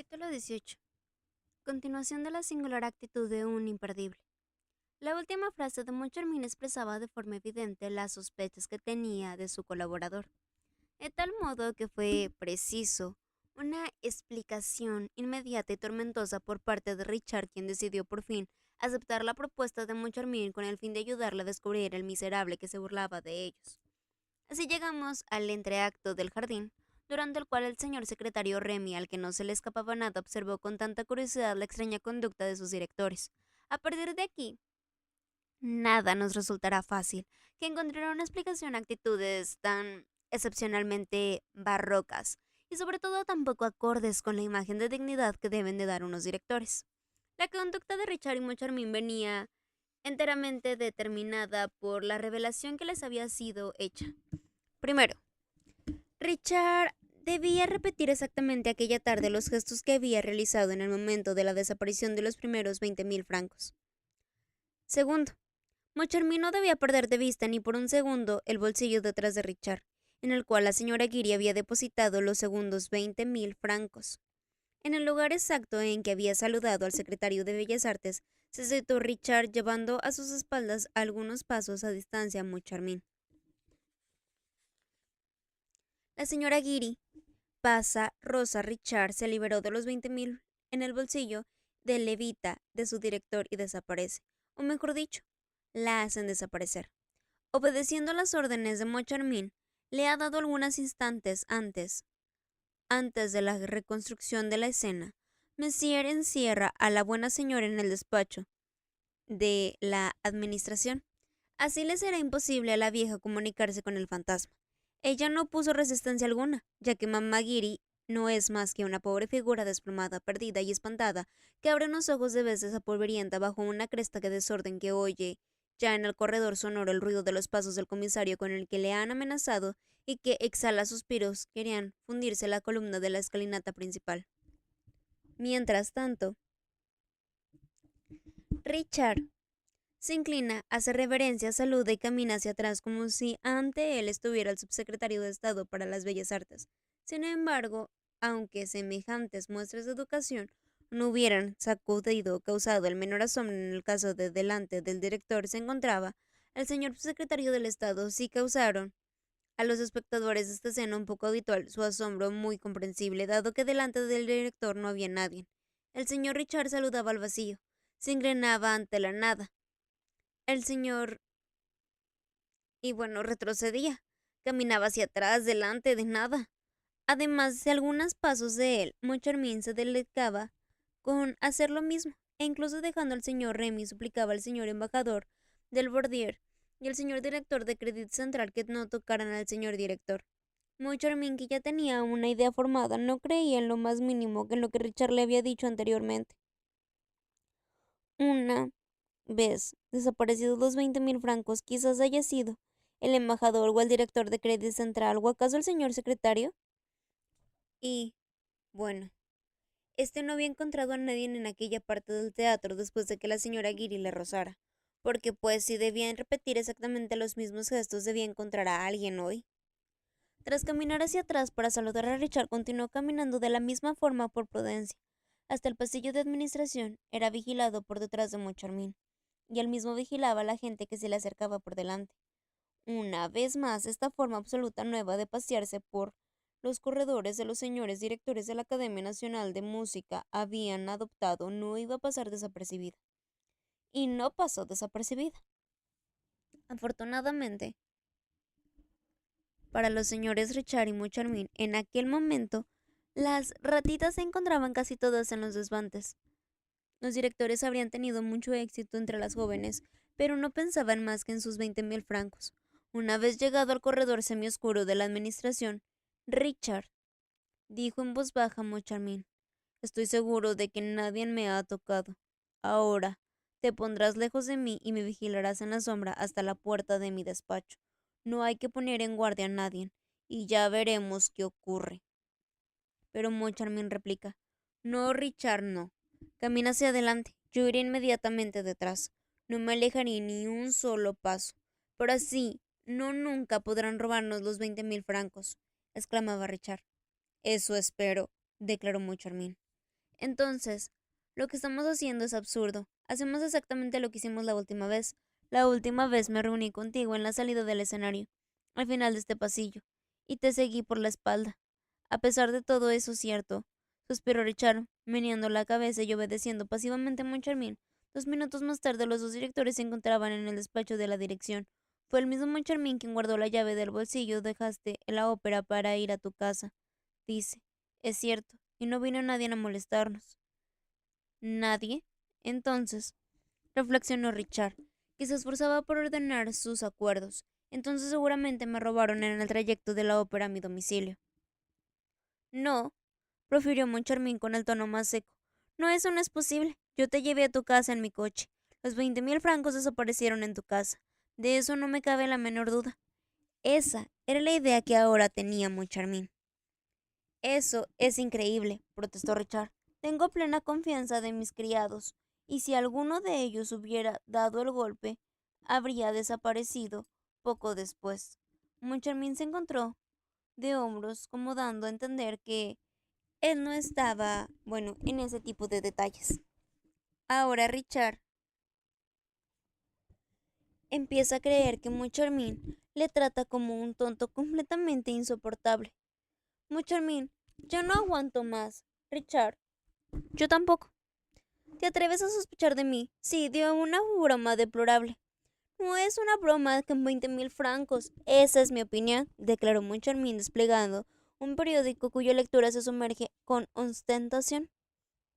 Capítulo 18. Continuación de la singular actitud de un imperdible. La última frase de Moncharmin expresaba de forma evidente las sospechas que tenía de su colaborador, de tal modo que fue preciso una explicación inmediata y tormentosa por parte de Richard, quien decidió por fin aceptar la propuesta de Moncharmin con el fin de ayudarle a descubrir el miserable que se burlaba de ellos. Así llegamos al entreacto del jardín, durante el cual el señor secretario Remy, al que no se le escapaba nada, observó con tanta curiosidad la extraña conducta de sus directores. A partir de aquí, nada nos resultará fácil que encontrar una explicación a actitudes tan excepcionalmente barrocas y sobre todo tan poco acordes con la imagen de dignidad que deben de dar unos directores. La conducta de Richard y Moncharmin venía enteramente determinada por la revelación que les había sido hecha. Primero, Richard debía repetir exactamente aquella tarde los gestos que había realizado en el momento de la desaparición de los primeros 20.000 francos. Segundo, Moncharmin no debía perder de vista ni por un segundo el bolsillo detrás de Richard, en el cual la señora Giry había depositado los segundos 20.000 francos. En el lugar exacto en que había saludado al secretario de Bellas Artes, se sentó Richard llevando a sus espaldas algunos pasos a distancia a Moncharmin. La señora Giry pasa Rosa Richard se liberó de los 20.000 en el bolsillo de levita de su director y desaparece, o mejor dicho, la hacen desaparecer. Obedeciendo las órdenes de Moncharmin, le ha dado algunos instantes antes de la reconstrucción de la escena. Monsieur encierra a la buena señora en el despacho de la administración. Así le será imposible a la vieja comunicarse con el fantasma. Ella no puso resistencia alguna, ya que mamá Giry no es más que una pobre figura desplomada, perdida y espantada, que abre unos ojos de veces apolvorienta bajo una cresta de desorden que oye ya en el corredor sonoro el ruido de los pasos del comisario con el que le han amenazado y que exhala suspiros que querían fundirse la columna de la escalinata principal. Mientras tanto, Richard se inclina, hace reverencia, saluda y camina hacia atrás como si ante él estuviera el subsecretario de Estado para las Bellas Artes. Sin embargo, aunque semejantes muestras de educación no hubieran sacudido o causado el menor asombro en el caso de delante del director se encontraba, el señor subsecretario del Estado sí causaron a los espectadores de esta escena un poco habitual su asombro muy comprensible, dado que delante del director no había nadie. El señor Richard saludaba al vacío, se inclinaba ante la nada. El señor retrocedía, caminaba hacia atrás, delante de nada. Además de algunos pasos de él, Moncharmin se delectaba con hacer lo mismo, e incluso dejando al señor Remy suplicaba al señor embajador del Bordier y al señor director de Credit Central que no tocaran al señor director. Moncharmin, que ya tenía una idea formada, no creía en lo más mínimo que en lo que Richard le había dicho anteriormente. Una vez desaparecidos los 20.000 francos, quizás haya sido el embajador o el director de Credit Central o acaso el señor secretario. Y, bueno, este no había encontrado a nadie en aquella parte del teatro después de que la señora Giry le rozara, porque pues si debían repetir exactamente los mismos gestos debía encontrar a alguien hoy. Tras caminar hacia atrás para saludar a Richard, continuó caminando de la misma forma por prudencia. Hasta el pasillo de administración era vigilado por detrás de Moncharmin, y él mismo vigilaba a la gente que se le acercaba por delante. Una vez más, esta forma absoluta nueva de pasearse por los corredores de los señores directores de la Academia Nacional de Música habían adoptado no iba a pasar desapercibida. Y no pasó desapercibida. Afortunadamente, para los señores Richard y Moncharmin, en aquel momento, las ratitas se encontraban casi todas en los desvantes. Los directores habrían tenido mucho éxito entre las jóvenes, pero no pensaban más que en sus 20.000 francos. Una vez llegado al corredor semioscuro de la administración, Richard dijo en voz baja a Moncharmin: estoy seguro de que nadie me ha tocado. Ahora, te pondrás lejos de mí y me vigilarás en la sombra hasta la puerta de mi despacho. No hay que poner en guardia a nadie, y ya veremos qué ocurre. Pero Moncharmin replica: no, Richard, no. Camina hacia adelante, yo iré inmediatamente detrás. No me alejaré ni un solo paso. Pero así, no nunca podrán robarnos los 20.000 francos, exclamaba Richard. Eso espero, declaró Moncharmin. Entonces, lo que estamos haciendo es absurdo. Hacemos exactamente lo que hicimos la última vez. La última vez me reuní contigo en la salida del escenario, al final de este pasillo, y te seguí por la espalda. A pesar de todo eso cierto, suspiró Richard, meneando la cabeza y obedeciendo pasivamente a Moncharmin. 2 minutos más tarde los dos directores se encontraban en el despacho de la dirección. Fue el mismo Moncharmin quien guardó la llave del bolsillo. Dejaste la ópera para ir a tu casa, dice. Es cierto, y no vino nadie a molestarnos. ¿Nadie? Entonces, reflexionó Richard, que se esforzaba por ordenar sus acuerdos. Entonces seguramente me robaron en el trayecto de la ópera a mi domicilio. No, profirió Moncharmin con el tono más seco. No, eso no es posible. Yo te llevé a tu casa en mi coche. Los 20.000 francos desaparecieron en tu casa. De eso no me cabe la menor duda. Esa era la idea que ahora tenía Moncharmin. Eso es increíble, protestó Richard. Tengo plena confianza de mis criados, y si alguno de ellos hubiera dado el golpe, habría desaparecido poco después. Moncharmin se encontró de hombros, como dando a entender que él no estaba, bueno, en ese tipo de detalles. Ahora Richard empieza a creer que Moncharmin le trata como un tonto completamente insoportable. Moncharmin, yo no aguanto más. Richard, yo tampoco. ¿Te atreves a sospechar de mí? Sí, dio una broma deplorable. No es una broma con 20.000 francos. Esa es mi opinión, declaró Moncharmin desplegando un periódico cuya lectura se sumerge con ostentación.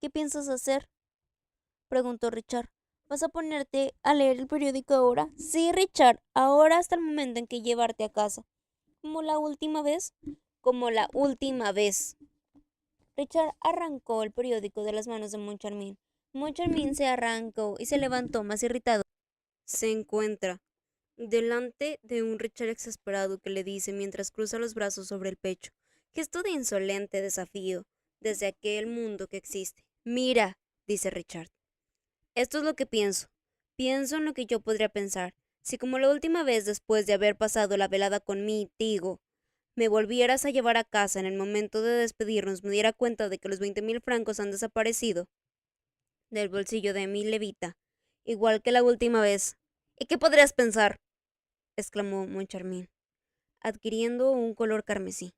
¿Qué piensas hacer? Preguntó Richard. ¿Vas a ponerte a leer el periódico ahora? Sí, Richard, ahora hasta el momento en que llevarte a casa. ¿Como la última vez? Como la última vez. Richard arrancó el periódico de las manos de Moncharmin. Moncharmin se arrancó y se levantó más irritado. Se encuentra delante de un Richard exasperado que le dice mientras cruza los brazos sobre el pecho: gesto de insolente desafío desde aquel mundo que existe. Mira, dice Richard, esto es lo que pienso. Pienso en lo que yo podría pensar. Si como la última vez después de haber pasado la velada conmigo, me volvieras a llevar a casa en el momento de despedirnos, me diera cuenta de que los 20.000 francos han desaparecido del bolsillo de mi levita, igual que la última vez. ¿Y qué podrías pensar? Exclamó Moncharmin, adquiriendo un color carmesí.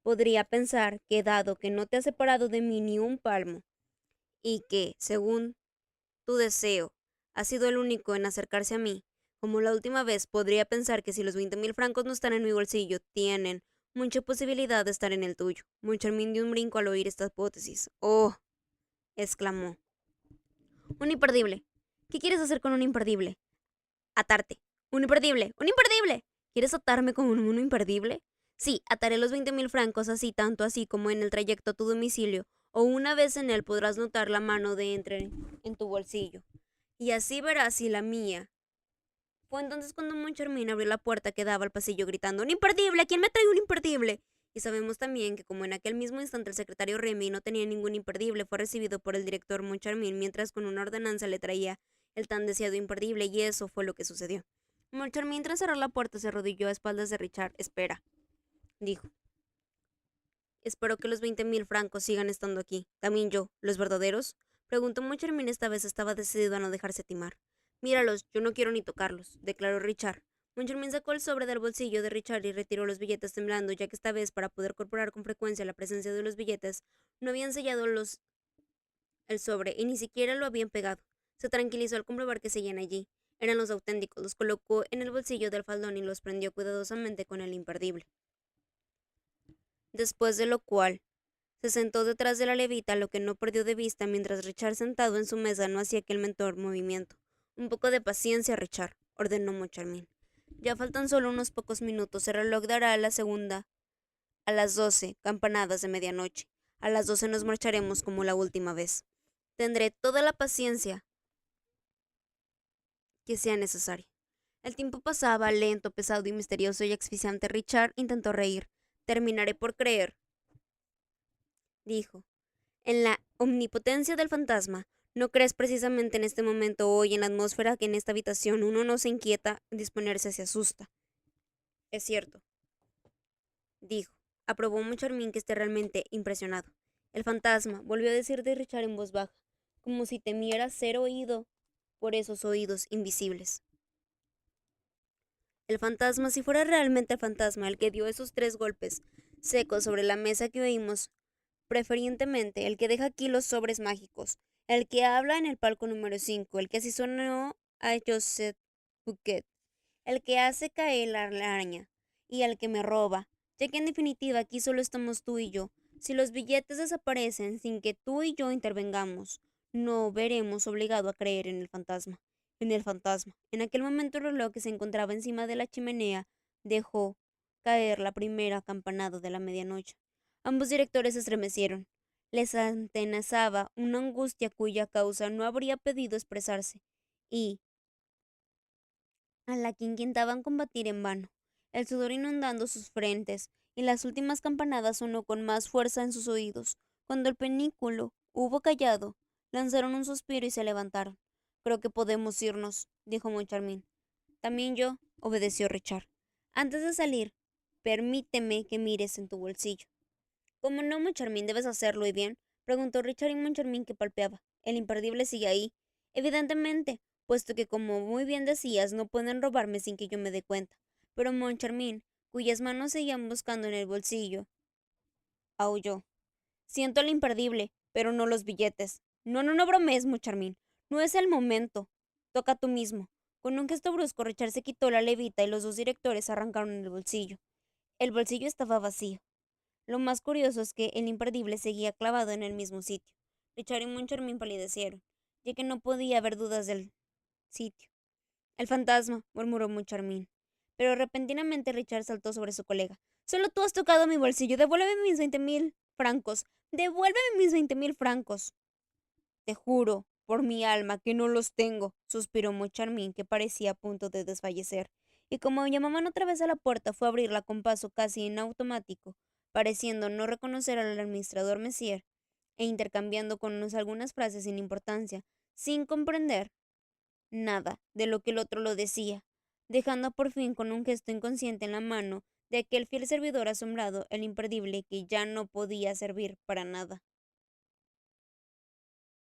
Podría pensar que, dado que no te has separado de mí ni un palmo, y que, según tu deseo, ha sido el único en acercarse a mí, como la última vez, podría pensar que si los 20.000 francos no están en mi bolsillo, tienen mucha posibilidad de estar en el tuyo. Moncharmin dio un brinco al oír esta hipótesis. ¡Oh! Exclamó. Un imperdible. ¿Qué quieres hacer con un imperdible? Atarte. Un imperdible. ¡Un imperdible! ¿Quieres atarme con un imperdible? Sí, ataré los 20.000 francos así, tanto así como en el trayecto a tu domicilio, o una vez en él podrás notar la mano de entre en tu bolsillo. Y así verás si la mía. Fue entonces cuando Moncharmin abrió la puerta que daba al pasillo gritando: ¡Un imperdible! ¿Quién me trae un imperdible? Y sabemos también que como en aquel mismo instante el secretario Remy no tenía ningún imperdible, fue recibido por el director Moncharmin mientras con una ordenanza le traía el tan deseado imperdible, y eso fue lo que sucedió. Moncharmin, tras cerrar la puerta, se arrodilló a espaldas de Richard. Espera, dijo. Espero que los 20.000 francos sigan estando aquí. También yo, ¿los verdaderos? Preguntó Moncharmin. Esta vez estaba decidido a no dejarse timar. Míralos, yo no quiero ni tocarlos, declaró Richard. Moncharmin sacó el sobre del bolsillo de Richard y retiró los billetes temblando, ya que esta vez, para poder corroborar con frecuencia la presencia de los billetes, no habían sellado el sobre y ni siquiera lo habían pegado. Se tranquilizó al comprobar que seguían allí. Eran los auténticos. Los colocó en el bolsillo del faldón y los prendió cuidadosamente con el imperdible. Después de lo cual, se sentó detrás de la levita, lo que no perdió de vista mientras Richard, sentado en su mesa, no hacía aquel mentor movimiento. Un poco de paciencia, Richard, ordenó Moncharmin. Ya faltan solo unos pocos minutos. El reloj dará la segunda a las 12, campanadas de medianoche. A las 12 nos marcharemos como la última vez. Tendré toda la paciencia que sea necesaria. El tiempo pasaba, lento, pesado y misterioso y asfixiante. Richard intentó reír. Terminaré por creer, dijo, en la omnipotencia del fantasma. ¿No crees precisamente en este momento, hoy, en la atmósfera, que en esta habitación uno no se inquieta, disponerse se asusta? Es cierto, dijo. Aprobó Moncharmin, que esté realmente impresionado. El fantasma, volvió a decir de Richard en voz baja, como si temiera ser oído por esos oídos invisibles. El fantasma, si fuera realmente el fantasma el que dio esos 3 golpes secos sobre la mesa que oímos, preferentemente el que deja aquí los sobres mágicos, el que habla en el palco número 5, el que asesinó a Joseph Buquet, el que hace caer la araña y el que me roba, ya que en definitiva aquí solo estamos tú y yo. Si los billetes desaparecen sin que tú y yo intervengamos, no veremos obligado a creer en el fantasma. En el fantasma. En aquel momento el reloj que se encontraba encima de la chimenea dejó caer la primera campanada de la medianoche. Ambos directores se estremecieron. Les atenazaba una angustia cuya causa no habría podido expresarse, y a la que intentaban combatir en vano, el sudor inundando sus frentes, y las últimas campanadas sonó con más fuerza en sus oídos. Cuando el penículo hubo callado, lanzaron un suspiro y se levantaron. Creo que podemos irnos, dijo Moncharmin. También yo, obedeció Richard. Antes de salir, permíteme que mires en tu bolsillo. Como no, Moncharmin, debes hacerlo, ¿y bien? Preguntó Richard y Moncharmin que palpeaba. El imperdible sigue ahí. Evidentemente, puesto que, como muy bien decías, no pueden robarme sin que yo me dé cuenta. Pero Moncharmin, cuyas manos seguían buscando en el bolsillo, aulló. Siento el imperdible, pero no los billetes. No, no, no bromees, Moncharmin. No es el momento. Toca tú mismo. Con un gesto brusco, Richard se quitó la levita y los 2 directores arrancaron el bolsillo. El bolsillo estaba vacío. Lo más curioso es que el imperdible seguía clavado en el mismo sitio. Richard y Moncharmin palidecieron, ya que no podía haber dudas del sitio. El fantasma, murmuró Moncharmin. Pero repentinamente Richard saltó sobre su colega. Solo tú has tocado mi bolsillo. Devuélveme mis 20.000 francos. Devuélveme mis 20.000 francos. Te juro, por mi alma, que no los tengo, suspiró Moncharmin, que parecía a punto de desfallecer. Y como llamaban otra vez a la puerta, fue a abrirla con paso casi en automático, pareciendo no reconocer al administrador Messier, e intercambiando con unos algunas frases sin importancia, sin comprender nada de lo que el otro lo decía, dejando por fin con un gesto inconsciente en la mano de aquel fiel servidor asombrado el imperdible que ya no podía servir para nada.